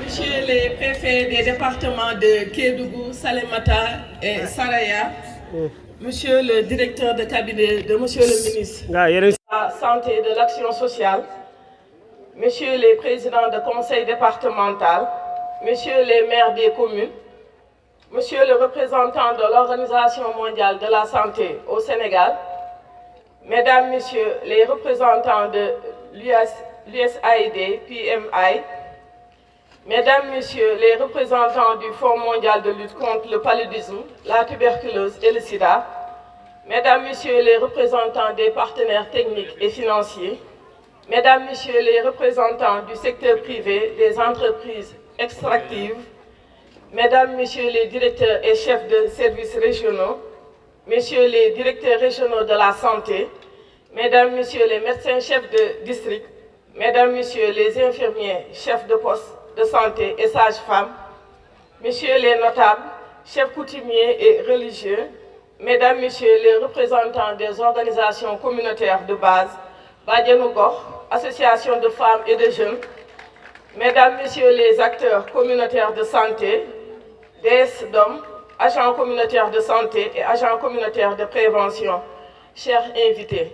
Monsieur les préfets des départements de Kédougou, Salémata et Saraya, Monsieur le directeur de cabinet de Monsieur le ministre de la Santé et de l'Action sociale, Messieurs les présidents de conseil départemental, Messieurs les maires des communes, Monsieur le représentant de l'Organisation mondiale de la santé au Sénégal, Mesdames, Messieurs les représentants de l'USAID, PMI, Mesdames, Messieurs les représentants du Fonds mondial de lutte contre le paludisme, la tuberculose et le sida, Mesdames, Messieurs les représentants des partenaires techniques et financiers, Mesdames, Messieurs les représentants du secteur privé, des entreprises extractives, Mesdames, Messieurs les directeurs et chefs de services régionaux, Messieurs les directeurs régionaux de la santé, Mesdames, Messieurs les médecins chefs de district, Mesdames, Messieurs les infirmiers chefs de poste de santé et sages-femmes, Messieurs les notables, chefs coutumiers et religieux, Mesdames, Messieurs les représentants des organisations communautaires de base, Badianou Gokh, associations de femmes et de jeunes, Mesdames, Messieurs les acteurs communautaires de santé, DS-DOM, agents communautaires de santé et agents communautaires de prévention, chers invités,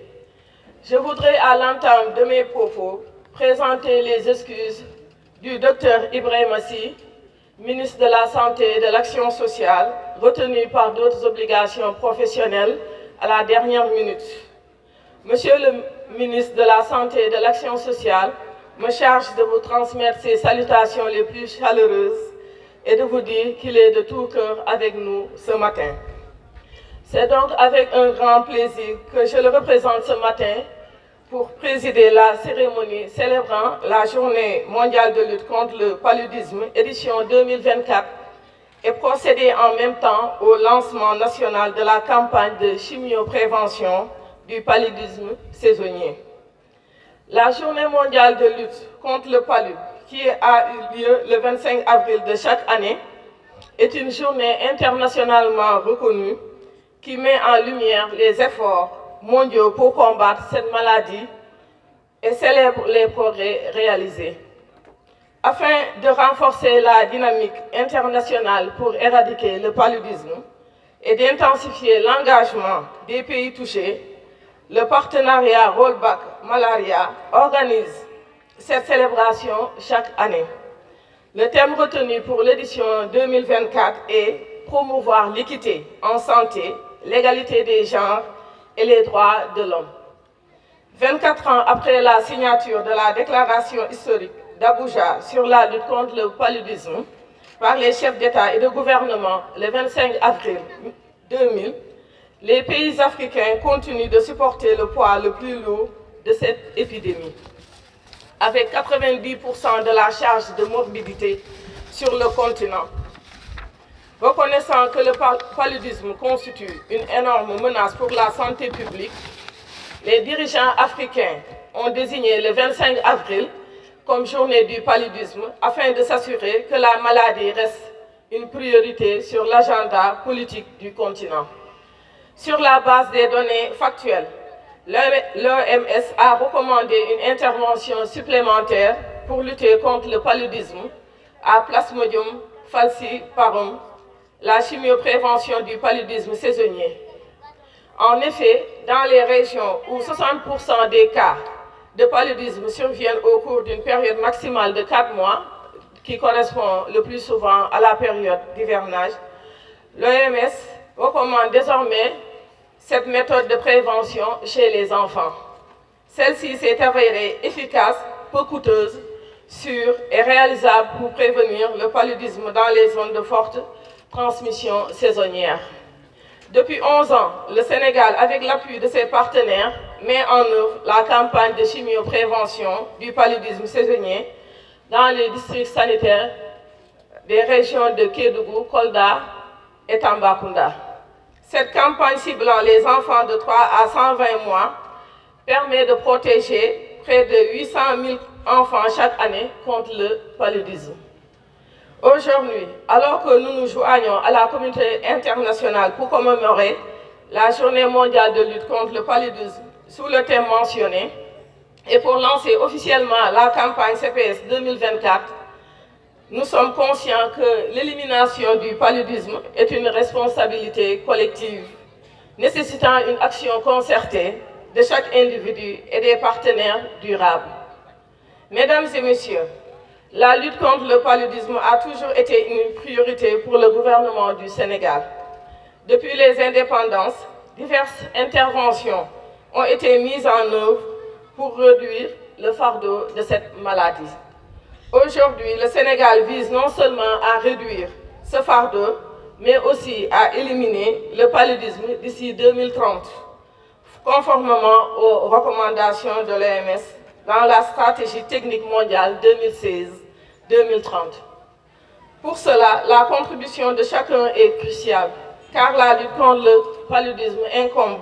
je voudrais à l'entame de mes propos présenter les excuses du Dr Ibrahima Sy, ministre de la Santé et de l'Action sociale, retenu par d'autres obligations professionnelles à la dernière minute. Monsieur le ministre de la Santé et de l'Action sociale me charge de vous transmettre ses salutations les plus chaleureuses et de vous dire qu'il est de tout cœur avec nous ce matin. C'est donc avec un grand plaisir que je le représente ce matin pour présider la cérémonie célébrant la Journée mondiale de lutte contre le paludisme, édition 2024, et procéder en même temps au lancement national de la campagne de chimioprévention du paludisme saisonnier. La Journée mondiale de lutte contre le palud, qui a eu lieu le 25 avril de chaque année, est une journée internationalement reconnue qui met en lumière les efforts mondiaux pour combattre cette maladie et célèbre les progrès réalisés. Afin de renforcer la dynamique internationale pour éradiquer le paludisme et d'intensifier l'engagement des pays touchés, le partenariat Rollback Malaria organise cette célébration chaque année. Le thème retenu pour l'édition 2024 est « Promouvoir l'équité en santé, l'égalité des genres et les droits de l'homme ». 24 ans après la signature de la déclaration historique d'Abuja sur la lutte contre le paludisme par les chefs d'État et de gouvernement le 25 avril 2000, les pays africains continuent de supporter le poids le plus lourd de cette épidémie, avec 90% de la charge de morbidité sur le continent. Reconnaissant que le paludisme constitue une énorme menace pour la santé publique, les dirigeants africains ont désigné le 25 avril comme journée du paludisme afin de s'assurer que la maladie reste une priorité sur l'agenda politique du continent. Sur la base des données factuelles, l'OMS a recommandé une intervention supplémentaire pour lutter contre le paludisme à Plasmodium falciparum, la chimioprévention du paludisme saisonnier. En effet, dans les régions où 60% des cas de paludisme surviennent au cours d'une période maximale de 4 mois, qui correspond le plus souvent à la période d'hivernage, l'OMS recommande désormais cette méthode de prévention chez les enfants. Celle-ci s'est avérée efficace, peu coûteuse, sûre et réalisable pour prévenir le paludisme dans les zones de forte transmission saisonnière. Depuis 11 ans, le Sénégal, avec l'appui de ses partenaires, met en œuvre la campagne de chimioprévention du paludisme saisonnier dans les districts sanitaires des régions de Kédougou, Kolda et Tambacounda. Cette campagne ciblant les enfants de 3 à 120 mois permet de protéger près de 800 000 enfants chaque année contre le paludisme. Aujourd'hui, alors que nous nous joignons à la communauté internationale pour commémorer la Journée mondiale de lutte contre le paludisme sous le thème mentionné, et pour lancer officiellement la campagne CPS 2024, nous sommes conscients que l'élimination du paludisme est une responsabilité collective, nécessitant une action concertée de chaque individu et des partenaires durables. Mesdames et messieurs, la lutte contre le paludisme a toujours été une priorité pour le gouvernement du Sénégal. Depuis les indépendances, diverses interventions ont été mises en œuvre pour réduire le fardeau de cette maladie. Aujourd'hui, le Sénégal vise non seulement à réduire ce fardeau, mais aussi à éliminer le paludisme d'ici 2030, conformément aux recommandations de l'OMS dans la stratégie technique mondiale 2016-2030. Pour cela, la contribution de chacun est cruciale, car la lutte contre le paludisme incombe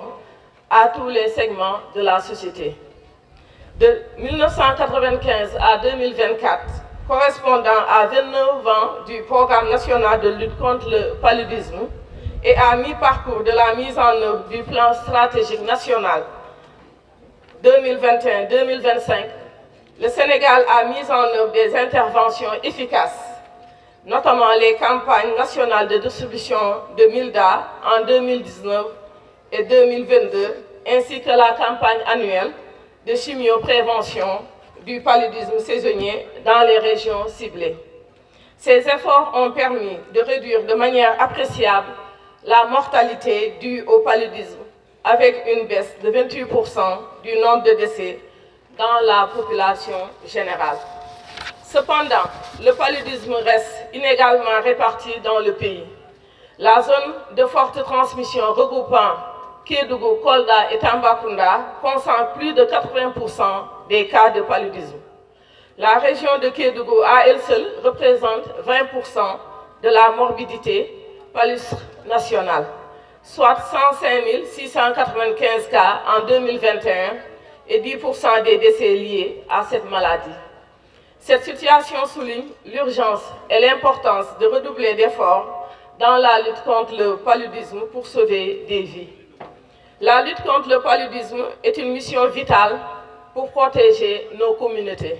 à tous les segments de la société. De 1995 à 2024, correspondant à 29 ans du programme national de lutte contre le paludisme et à mi-parcours de la mise en œuvre du plan stratégique national 2021-2025, le Sénégal a mis en œuvre des interventions efficaces, notamment les campagnes nationales de distribution de Milda en 2019 et 2022, ainsi que la campagne annuelle de chimioprévention du paludisme saisonnier dans les régions ciblées. Ces efforts ont permis de réduire de manière appréciable la mortalité due au paludisme, avec une baisse de 28% du nombre de décès dans la population générale. Cependant, le paludisme reste inégalement réparti dans le pays. La zone de forte transmission regroupant Kédougou, Kolda et Tambacounda concentre plus de 80% des cas de paludisme. La région de Kédougou à elle seule représente 20% de la morbidité paludisme nationale, soit 105 695 cas en 2021 et 10% des décès liés à cette maladie. Cette situation souligne l'urgence et l'importance de redoubler d'efforts dans la lutte contre le paludisme pour sauver des vies. La lutte contre le paludisme est une mission vitale pour protéger nos communautés.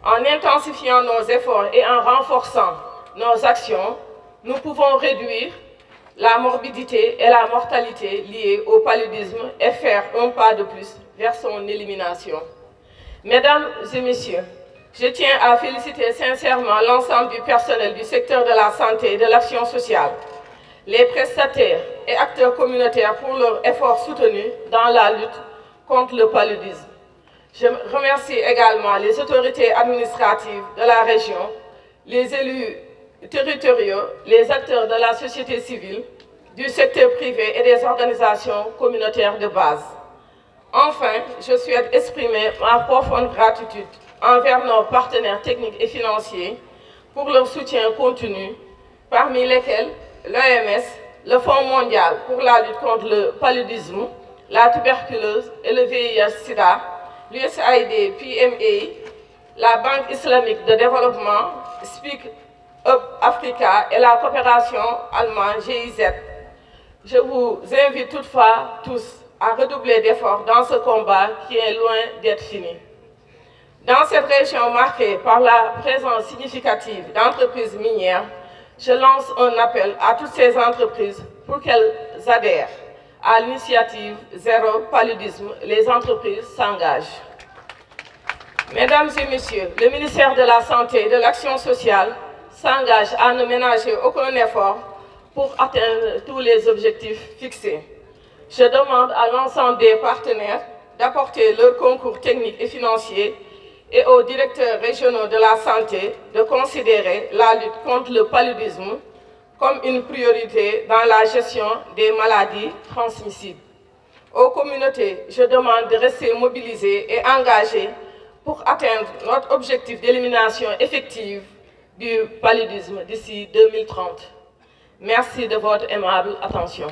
En intensifiant nos efforts et en renforçant nos actions, nous pouvons réduire la morbidité et la mortalité liées au paludisme et faire un pas de plus vers son élimination. Mesdames et messieurs, je tiens à féliciter sincèrement l'ensemble du personnel du secteur de la santé et de l'action sociale, les prestataires et acteurs communautaires pour leurs efforts soutenus dans la lutte contre le paludisme. Je remercie également les autorités administratives de la région, les élus territoriaux, les acteurs de la société civile, du secteur privé et des organisations communautaires de base. Enfin, je souhaite exprimer ma profonde gratitude envers nos partenaires techniques et financiers pour leur soutien continu, parmi lesquels l'OMS, le Fonds mondial pour la lutte contre le paludisme, la tuberculose et le VIH-Sida, l'USAID, PMA, la Banque islamique de développement, Speak Up Africa et la coopération allemande GIZ. Je vous invite toutefois tous à redoubler d'efforts dans ce combat qui est loin d'être fini. Dans cette région marquée par la présence significative d'entreprises minières, je lance un appel à toutes ces entreprises pour qu'elles adhèrent à l'initiative Zéro Paludisme. Les entreprises s'engagent. Mesdames et messieurs, le ministère de la Santé et de l'Action sociale s'engage à ne ménager aucun effort pour atteindre tous les objectifs fixés. Je demande à l'ensemble des partenaires d'apporter leur concours technique et financier et aux directeurs régionaux de la santé de considérer la lutte contre le paludisme comme une priorité dans la gestion des maladies transmissibles. Aux communautés, je demande de rester mobilisées et engagées pour atteindre notre objectif d'élimination effective du paludisme d'ici 2030. Merci de votre aimable attention.